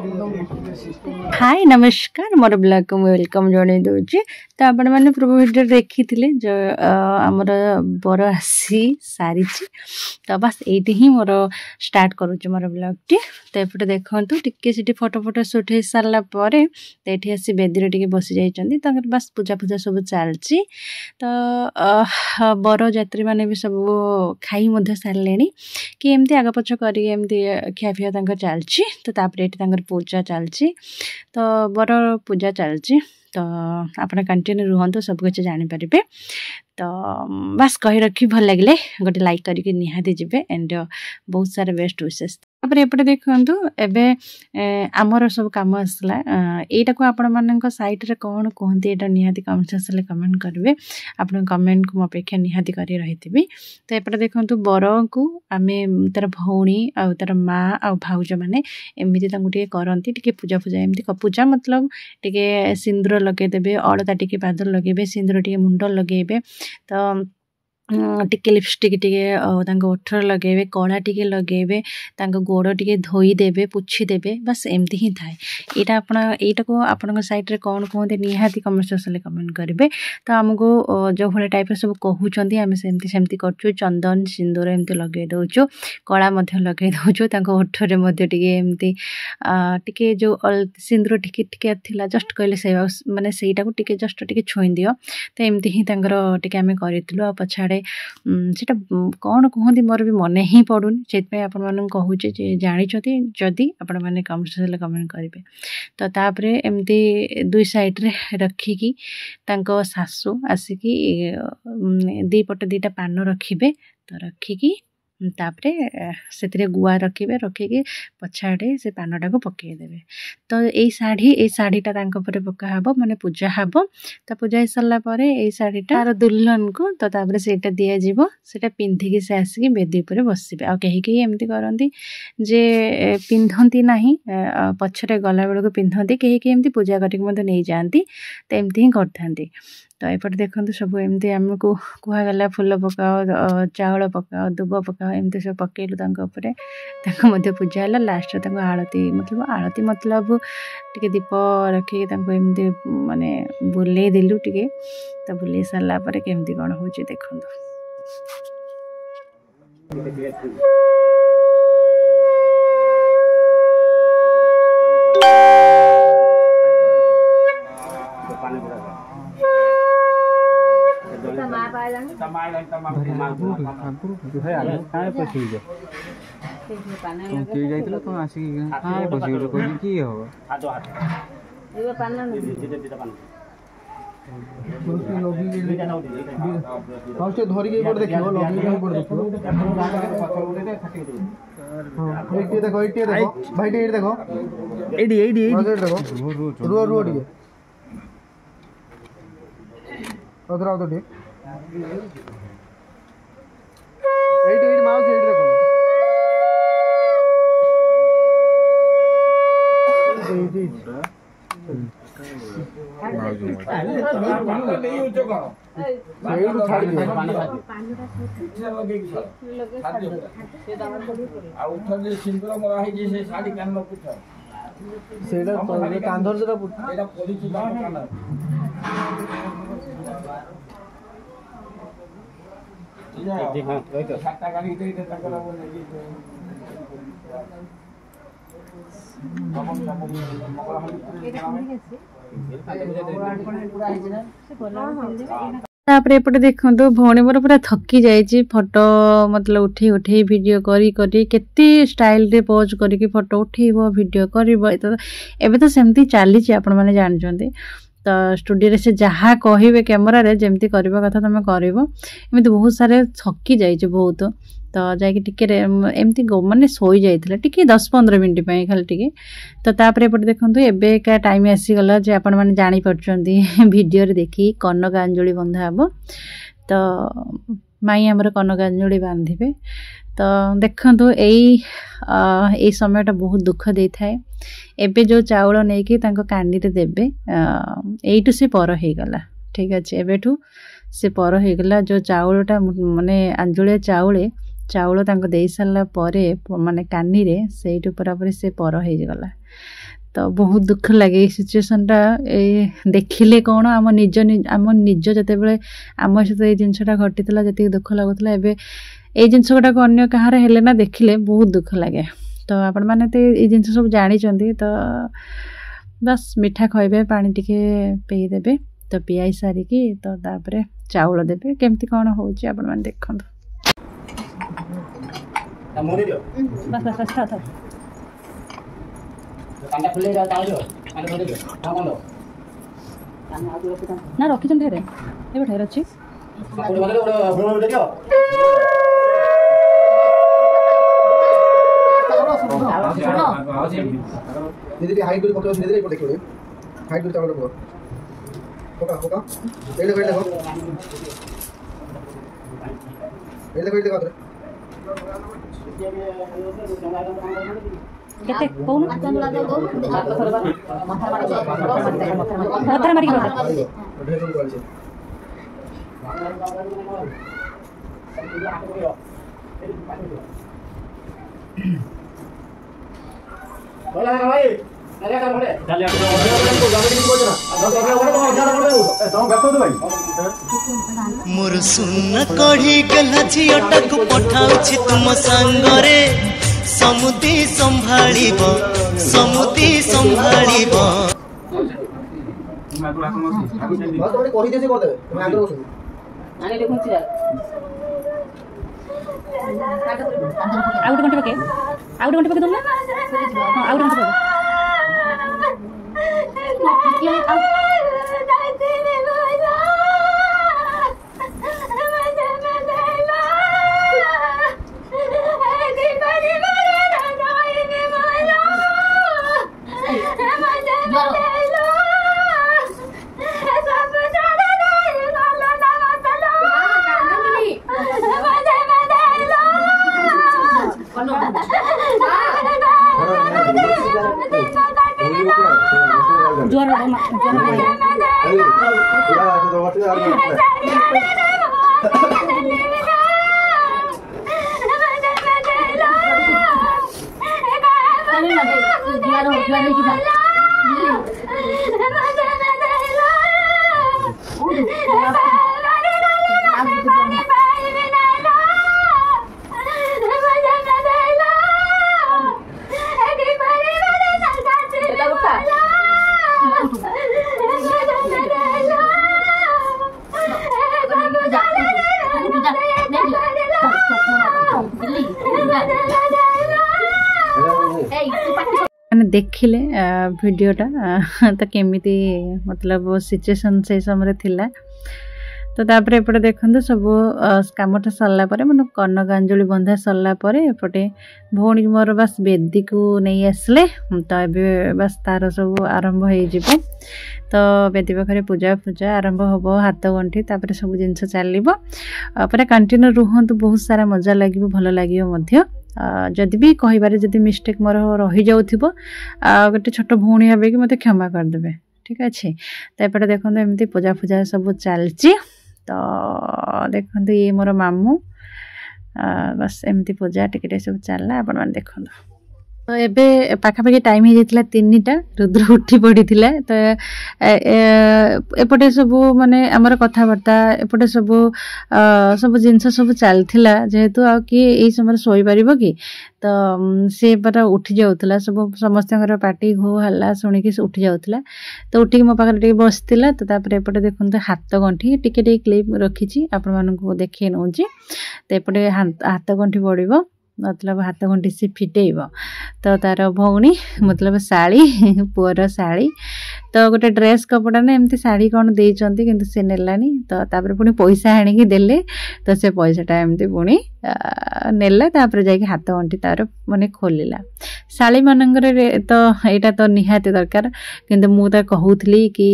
हाय नमस्कार मोर ब्लॉग को वेलकम जन दूची तो आपण मैंने पूर्व भिडियो देखी जो आमर बर आसी सारी तो बस ये ही मोर स्टार्ट करुच्ची मोर ब्लॉग टी तो एपटे देखूँ टी फोटो फोटो सुट हो सारापर तो ये आसी बेदी टे बसी जाइए बस पूजा पूजा सब चलती तो बर यात्री मैंने भी सब खाई सारे कि एमती आग पछ कर खियाफिया चलती तो तापर ये पूजा चलती तो बर पूजा चलती तो आपने कंटिन्यू रुहतु सब कुछ जानीपर तो बस कही रखी भल लगे गोटे लाइक करके निहाती जी एंड बहुत सारे बेस्ट विशेष तापर एपटे देखु एवं आमर सब कम आसला यहाँ को आपण मान साइट रे कौन कहते यहाँ निहाती कमेंट आसले कमेंट करेंगे आपण कमेंट को अपेक्षा निहाती कर रही तो एपटे देखु बर को आम तार भौणी आ तार माँ आ भाउज मैंने एमती टे करती टे पूजा पूजा एमती पूजा मतलब टे सिंदूर लगेदेवे अलता टे पाद लगे सिंदूर टे मुंड लगे तो टिके लिपस्टिक टे ओठर लगे कला टिके लगे गोड़ टिके धोईदेवे पोछीदेवे बस एमती ही थाए यहाँ को आपण साइट रे कौन कहते निहाती कमेंट आसले कमेंट करेंगे तो आमको जो भाई टाइप सब कहते आम सेमती कर चंदन सिंदूर एमती लगे दौचु कला लगे दौचु ओठरे एमती टिके जो सिंदूर टिके थिला जस्ट कहले से माने सेटा को टिके जस्ट टिके छुई दियो तो एमती ही टिके आम करूँ पछाड़े सेटा कौन कहती मोर भी मन ही पड़ूनी से आपण मान कहूचे जानी जदि आपण मैंने कमेंट कमेंट करेंगे तो तापर एमती दुई साइड रे रखिकी सासू आसिकी दी पटे दीटा पान रखिबे तो रखिकी तापरे से गुआ रखिए रखिकी पछाड़े से पानटा को पकईदेवे तो यही शाढ़ीटा पका हम माने पूजा हम तो पूजा हो सारापर यही शाढ़ीटा तार दुल्हन को तो तापर सेटा दिज्व से पिंधिकी से आसिकी बेदी पर बसवे आ कहीं एमती करती जे पिंधती ना पछरे गला बेलू पिंधती कहीं एमती पूजा करके नहीं जाती तो एमती ही करते तो एपटे देखो सब एमती आमको कहगला फूल पकाओ चाउल पकाओ दुब पकाओ एमती सब पकईलु पूजा है लास्ट आलती मतलब टे दीप रखिकी एमती माने बुले देलु टे तो बुले सारापर केमती कौन हो देखो तापर एपटे देखो भौणी मोर पूरा थकी जाइए फोटो मतलब उठे उठे वीडियो करी केते स्टाइल रे पोज करी फोटो उठेब वीडियो कर एबे तो सेमती चली आपण मैंने जानते तो स्टूडियो से जहाँ कहे कैमरा रे जमती करबा कथा तुम करमती बहुत सारे थकी जाइए बहुत तो जाके एमती माने सोई जाइए टिके 10-15 मिनट खाली टिके तो तापर एपटे देखो एबे का टाइम आसीगला जे आपण मैंने जानी परछंती वीडियो रे देखी कनक अंजुली बंधा हम तो माई आमर कनक अंजुली बांधे तो देखु यही समयटा बहुत दुख दे थाए एबे जो चाउल नहीं कि कांडी रे देबे एइटू से पर हो गला ठीक अच्छे एबेठू से पर हो गला जो चाउलटा माने अंजुलिया चाउल दे सारा माने कानी रे से पूरापूरी से पर हो गला तो बहुत दुख लगे सिचुएशनटा देखिले कौन आम निज जते आम सहित ये जिनसा घटी जी दुख लगुला एवं ये जिनस गुटाक अन्य कहार हेले ना देखिले बहुत दुख लगे। तो आपण मैंने तो ये जिन सब जानी तो बस मिठा खाइबे पानी टिके पीदेवे तो पियाई सारिकी तो तापर चाउल देवे केमती कौन हो आपण मैंने देखो बस बस बस था ना रखी ढेर ये ढेर अच्छी धीरे हाइट कर पकड़ो धीरे देखो हाइट कर चावल पकड़ो पका पका वेट देखो देखो केते कोन माथा मारी बोला भाई नले का बोले चल मोर सुन कढ़ी गला झियटाक पठाउछि तुम संगरे समुदी संभाळिब बस तोरे कहि देसे कर देबे तुम आगे बसो आने देखुन छी आउट घंटे पके दो ना हां आउट घंटे पके देखिले वीडियोटा तो केमिति मतलब सिचुएशन से समय थिला तो तापर एपटे देखते सब कामटा सरला मैंने कनकांजुली बंधा सरला एपटे भौणी मोर बस बेदी को नहीं आसले तो ये बस तार सब आरंभ हो तो बेदी पाखे पूजा पूजा आरंभ हम हाथ गंठी तापर सब जिन चलो पूरा कंटिन्यू रुहतु बहुत सारा मजा लगे भल लगे जदि भी कहबारे जदि मिस्टेक मोर रही जाऊँ गोटे छोट भौणी हे कि मत क्षमा करदे ठीक अच्छे तो एपटे देखो एमती पूजा पूजा सब चलची तो देखते ये मोर मामू बस एमती पूजा टिके सब चलला आपण मैंने देखो तो एबे पाखापाखि टाइम हो जाता 3टा रुद्र उठी पड़ी तो एपटे सब माने आमर कथबार्ता एपटे सब सब जिनस सब चलता जेहेतु आ कि यही समय शोई पार कि तो सी परा उठी जाऊला सब समस्त पार्टी हो हल्ला शुणिकी उठी जाऊला तो उठिक मो पाखे बसला तो तापर एपटे देखते हाथ गंठी टिके क्लिप रखी आपण मानू देखे नौ तो एपटे हाथ गंठी पड़ो मतलब हाथ गंठी से फिटेब तो तार भौणी मतलब शाड़ी पुअर शाड़ी तो गोटे ड्रेस कपड़ा ना एमती शाड़ी कौन देइचंती किंतु से नेलानी तो तापर पुणी पैसा आनिकी देले तो से पैसाटा एमती पुणी नेला तापर जाके हाथ गंठी तार माने खोलिला शाड़ी मानकर तो यहाँ तो निहाती दरकार किंतु मुझे कहूली कि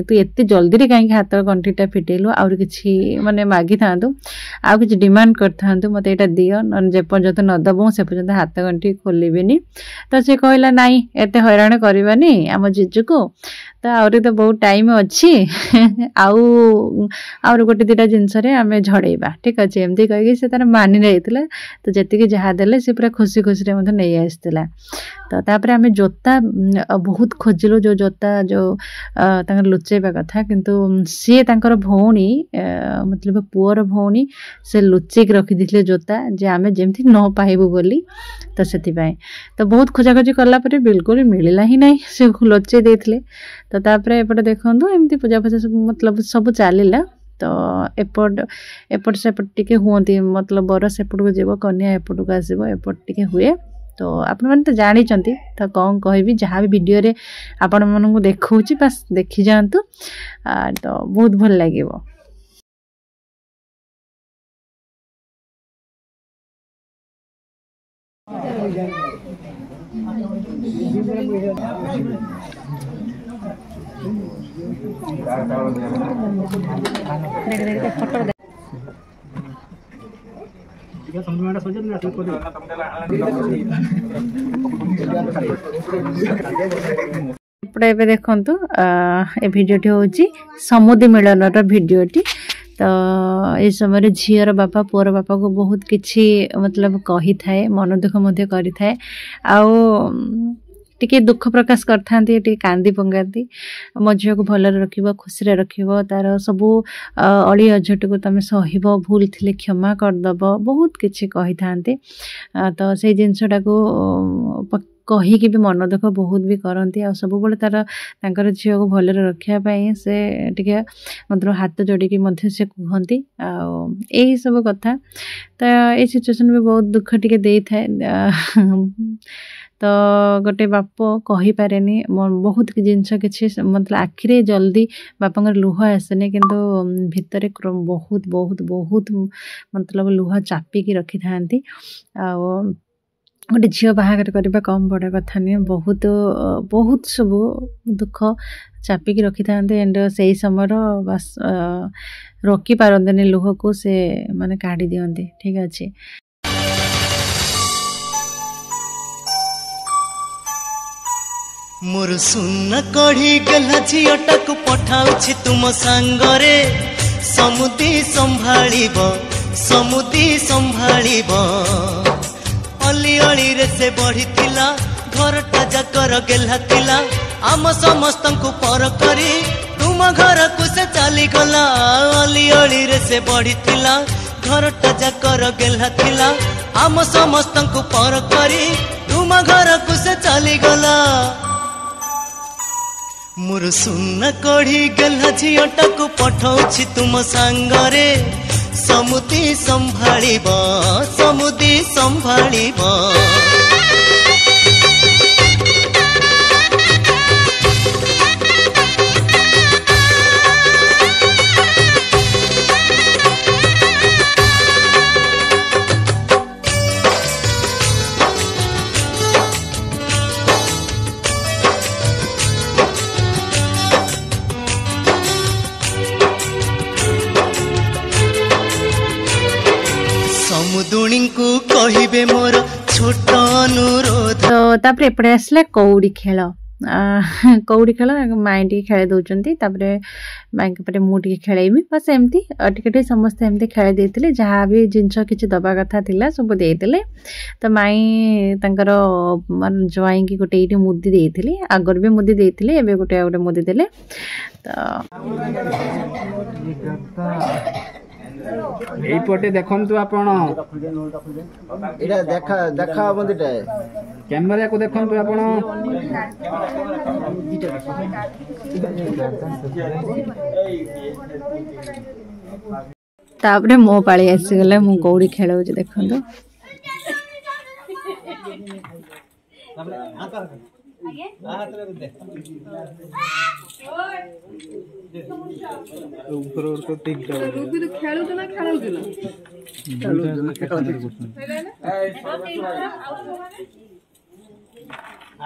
तू एत जल्दी कहीं हाथ गंठीटा फिटेलु आउर किछि माने मागी थांतु आउ किछि डिमांड करथांतु मते एटा दियो न जे पर्यंत न दबो से पर्यंत हाथ गंठी खोलिबेनी तो से कहला नाई एते हैरान करबानी आम जीजू को तो आहरी तो बहुत टाइम अच्छी आउ गोटे दुटा जिनस आम झड़ेबा ठीक अच्छे एमती कहीकि से तार मानि रही तो जी जहाँ देले से पूरा खुशी खुशी नहीं आसला तो तापर आम जोता बहुत खोजिलु जो जोता जो लुचेबा कथा किंतु सी तांकर भौणी मतलब पुअर भौणी से लुचेक रखी जोता जे आम जमती न पाइबू बोली तो से तो बहुत खोजाखोजी कला बिल्कुल मिलला ही नहीं से लुचे देते तो तापर एपटे देखो एमती पूजा पूजा मतलब सब चलला तो एपट सेपट टिके हुअंती मतलब बर सेपट को जीव कन्या एपट को आसब एपट टिके हुए तो आपण मैंने तो जानी तो कौन कहि जहाँ भी वीडियो रे आपण मानू देखा बस देखी जातु तो बहुत भल लगे। एपटे देखु ए भिडियोटी हूँ समुद्री मिलन भिडियोटी तो ये समय झीर बापा पुअर बापा को बहुत किछि मतलब कही थाए मन दुख मध्य करि थाए टिके दुख प्रकाश करते कांदी पंगाती मो झील को भल रखिब खुशी रखिब तार सबू अली अझट को तुम सहिब भूल थी क्षमा करदब बहुत किछि कही थांती तो से जिनसटा को कहीकि भी मन दुख बहुत भी करती आ सब बड़े तार झील को भल रखापी से टिके मतलब हाथ जोड़िकी से कहती यही सब कथा तो ये सिचुएशन भी बहुत दुख टिके दे थाए तो गोटे बाप कही पारे बहुत जिनस कि मतलब आखिरे जल्दी बापा लुह आसेनि किंतु भितर बहुत बहुत बहुत मतलब लुह चापिकी रखी था गोटे झील बाहागर करने कम बड़ कथा नुहे बहुत बहुत सब दुख चापिकी रखी था एंड से समय बस रोकी पारंतनी लुह को से माने काढ़ी दियंती ठीक अच्छे। मोर सुन कढ़ी गला झीटा को पठाउछि तुम सांगरे समुदी संभाळिब अली अली रे से बढ़ी थिला घरटा जाकर गेला थिला आम समस्त को पर करी तुम घर को से चली गला अली अली रे से बढ़ी थिला घरटा जाकर गेला थिला आम समस्त को पर करी तुम घर को से चली गला मोर सुन कढ़ी गला झीटा को पठाउछि तुम सांगरे समुदी संभाळिब समुदुणी को कहिबे मोर छोट अनुरोध तो तापर एपटे आसला कौड़ी खेल कौड़ी खेल माई टी खेल दौरान माई के मुझे खेलैबी बस एमती टे समस्ते एमती खेल देते जहाँ भी जिनस किसी दबा कथा थिला सब देते तो माई तांकर मान ज्वाई की गोटे ये मुदी देती आगर भी मुदी देते एवं गोटे गोटे मुदी देले এইপটে দেখন্তু आपण এটা দেখা দেখা বন্ধুটা ক্যামেরা को দেখন্তু आपण तापरे मो पाली आसी गले मु कौड़ी खेलौ जे देखନ୍ତୁ ऊपर और को टिक जाओ खेलु ना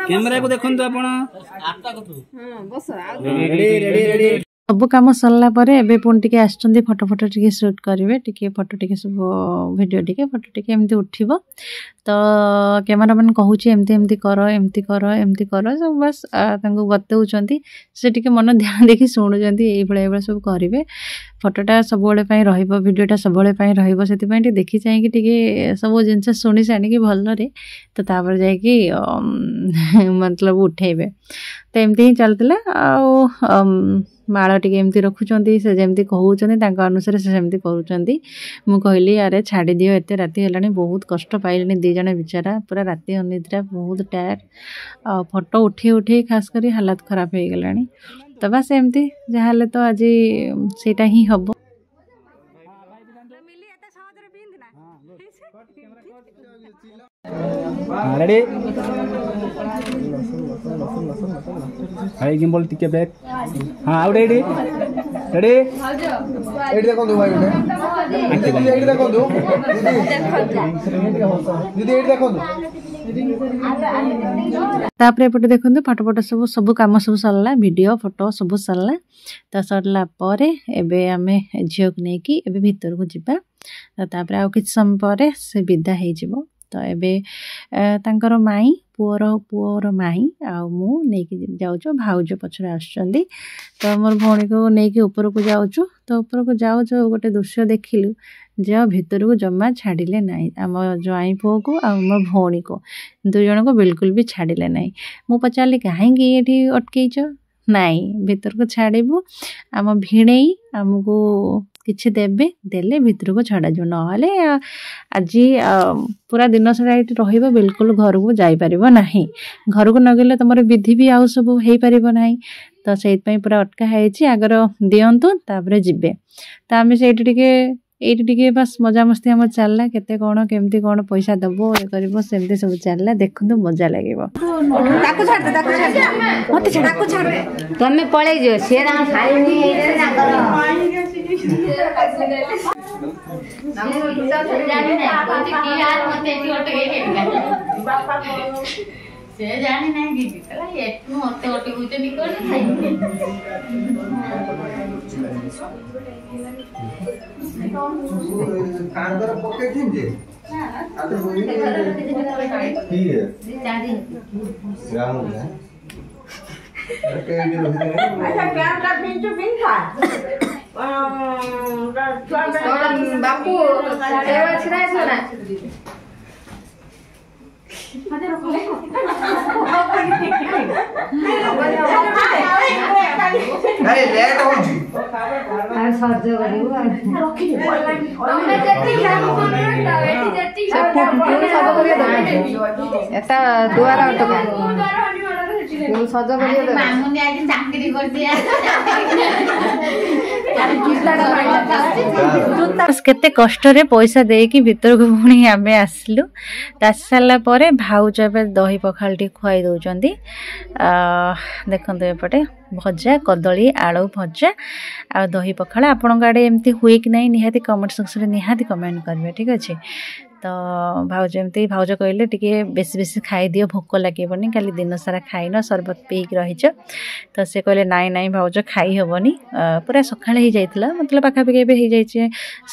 कैमरा को देखो आपण सब कम सरला एबे पुणी टिके आछंदी फोटो फोटो टिके शूट करेंगे टिके फोटो टिके सब वीडियो टिके फोटो टिके एमती उठिबो तो कैमरामैन कहूची एमती एमती कर सब बस तांको बतौचंती से टिके मन ध्यान देखि शुणुचंती एई बळे सब करिवे फोटोटा सब बळे पई रहइबो वीडियोटा सब बळे पई रहइबो सेति पई देखि चाहि कि टिके सब जिंस सुनी सानी कि भल रे तो तापर जाय कि मतलब उठेबे तो एमती ही चलतला आ माଳ टिके एमती रखुचंती से जेमती कहउचंती तांका अनुसार से सेमती करूचंती मु कहली अरे छाड़ी दियो एते राती हेलानी बहुत कष्ट पाइलेनी दी जने बिचारा पूरा राती अनिद्रा बहुत टायर फोटो उठी उठी खास करी हालत खराब हो गलानी तो बस एमती जहाले तो आज सेटा ही हबो रेडी हाय गिम्बल टिके बैक हां आउ रेडी रेडी एडी देखो दो भाई बेटे एडी देखो दो दीदी एडी देखो दो तापर एपटे देखो फोटो फोटो सब काम सब सरला वीडियो फोटो सब सरला तो सरला परे एबे आमे झियो को नै कि एबे भीतर को जिबा तापर आ किछ समय परे से विदा हे जिवो तो एबे तांकर माई पुअर माई आ मु नेकी जाउचो भाउजो पछरे आछंदी तो मोर भौणी को नेकी ऊपर को जाउचो तो ऊपर को जाउचो गोटे दृश्य देखिलु जे भीतर को जम्मा छाड़िले नाही आम ज्वाई पुओ को आ मोर भौणी को दु जण को बिल्कुल भी छाड़िले नाही मु पचारली काहेकि एठी अटकेइचो नाई भीतर को छाड़िबु आम भिणेई हमको किछि देबे देले भीतर को छाड़ा जो नहले आज पूरा दिन सारा ये रहिबो बिल्कुल घर को जाई परिबो नाही घर को न गेले तमर विधि भी आउ सब हेई परिबो नाही तो सेइत पई पूरा अटका हैछि आगर दियंतु तापरे जिबे त आमे सेठी टिके बस मजा मस्ती हम चलला केते कोन केमती कोन पैसा दबो ए करबो सेमती सब चलला देखंतु मजा लागेबो ताको छाड़ मते छाड़ तमे पळे जो से ना साई नी नाकर नमो हिसाब से जानि नै कोति की हाल मते एटी ओटे से जानि नै दीदी तला एटु ओटे ओटे होते नि कोन खाइ कांदर पॉकेट थीम जे आते होई ठीक है चादी ग्राम हो गया के भी रही अच्छा कैमरा पिंचू पिंका बापू सेवा छिराय सोना मते रखले अरे लेट हो जी आ सज गरिबो रखि तमे जति काम करता एठी जति सब करियो एता दुआरा टका तू सज करियो दे मामुनी आज चाकरी कर दिया केते कष्ट रे पैसा दे कि भीतर को पुणी आमे आसलु तास साला परे भाउज एबे दही पखाल टी खुआई दउचंदी देखंतु एपटे भजा कदली आलू भजा आ दही पखाल आपण गाडे एमती हुए कि नहीं निहाती कमेंट सेक्शन रे निहाती कमेंट करबे ठीक अछि तो भाउज एमती भाउज कहले टिके बेसी बेसी खाई दियो भोक लागेबनी खाली दिन सारा खाइनो शरबत पीक रहिछ तो से कहले नाई नाई भाउज खाई हेबनी पूरा सखाळे ही जाइतला मतलब पाखा पे हे जाइछे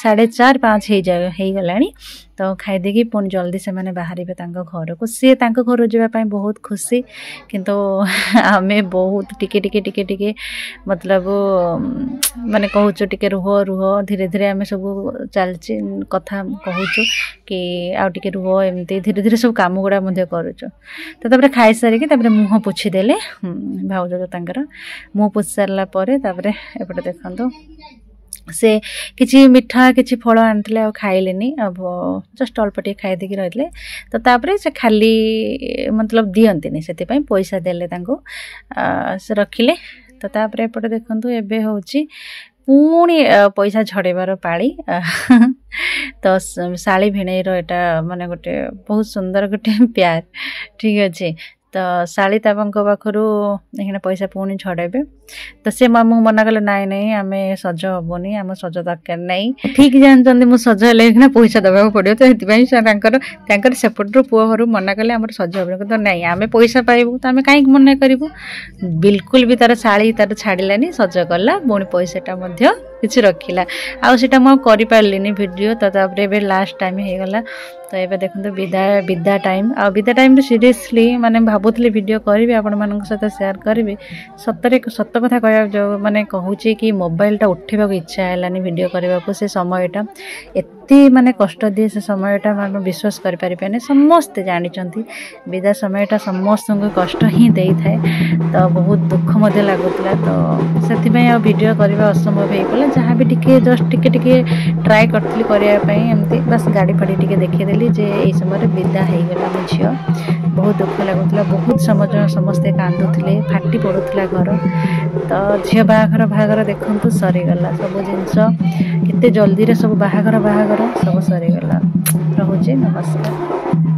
4:30 5 हे गलानी तो खाई देकी पुणी जल्दी से माने बाहरिबे तांको घर को से तांको घर जेबा पई बहुत खुशी किंतु आमे बहुत टिके मतलब माने कहूचो टिके रुह धीरे धीरे आमे सब चलची कथा कहूचो कि आ टिके रुह एमती धीरे धीरे सब काम गुडा मध्ये करूचो तो तबरे खाई सारी कि तबरे मुह पोछि देले भाउजो तांकर मुह पोछि सारला परे तबरे एपटे देखंतो से किछि मिठा किछि फल आनथिले आ खाइलेनी अब जस्ट अल्प टे खाइ देकी रहिले तो तापरे से खाली मतलब दियंतिनी सेति पई पैसा देले तांको से रखिले तो तापर एपटे देखंतु एबे होची पुणी पैसा झड़ेबार पाली तो शाली भिणईर एटा माने गोटे बहुत सुंदर गोटे प्यार ठीक अच्छे तो शाली ताबांक पाखरु एखिना पैसा पुणी झड़ेबे तो से मामू मना कले नाई नहीं आमे सज हबनी आम सज दरकार नहीं ठीक जानते मु सज हेले पैसा देवा पड़ो तो ये सेपटर पुओ घर मना कले आम सज हबनी तो नहीं आम पैसा पाइबू तो आम कहीं मना करूँ बिल्कुल भी तार शाली तार छाड़लानी सज कला पुणी पैसाटा किसी रखिला आउटा मुझे पार्लिनी वीडियो तो तापर लास्ट टाइम हो गला तो ये देखो विदा टाइम विदा टाइम सीरियसली माने भावुली वीडियो करी आपण मान सहित शेयर करी सतरे सत कथा कह जो माने कहूँ कि मोबाइलटा उठेबा इच्छा है वीडियो करने को से समयटा एत्ती माने कष्ट दिए से समयटा मैं विश्वास करें समस्ते जानते विदा समयटा समस्त को कष्ट ही दे थाए तो बहुत दुख मध्य लगुला तो से वीडियो करने असंभव हो जहाँ भी टिके जस्ट टिके ट्राए करती करने बस गाड़ी फाड़ी टिके देखीदेली जे यही समय विदा हो गला मो झील बहुत दुख लगुला बहुत समस्ते कांदुले फाटी पड़ूला घर तो झील बाहाघर देखु सरीगला सब जिनस केते जल्दी रे सब बाहाघर सब सरीगला रहुचे नमस्कार।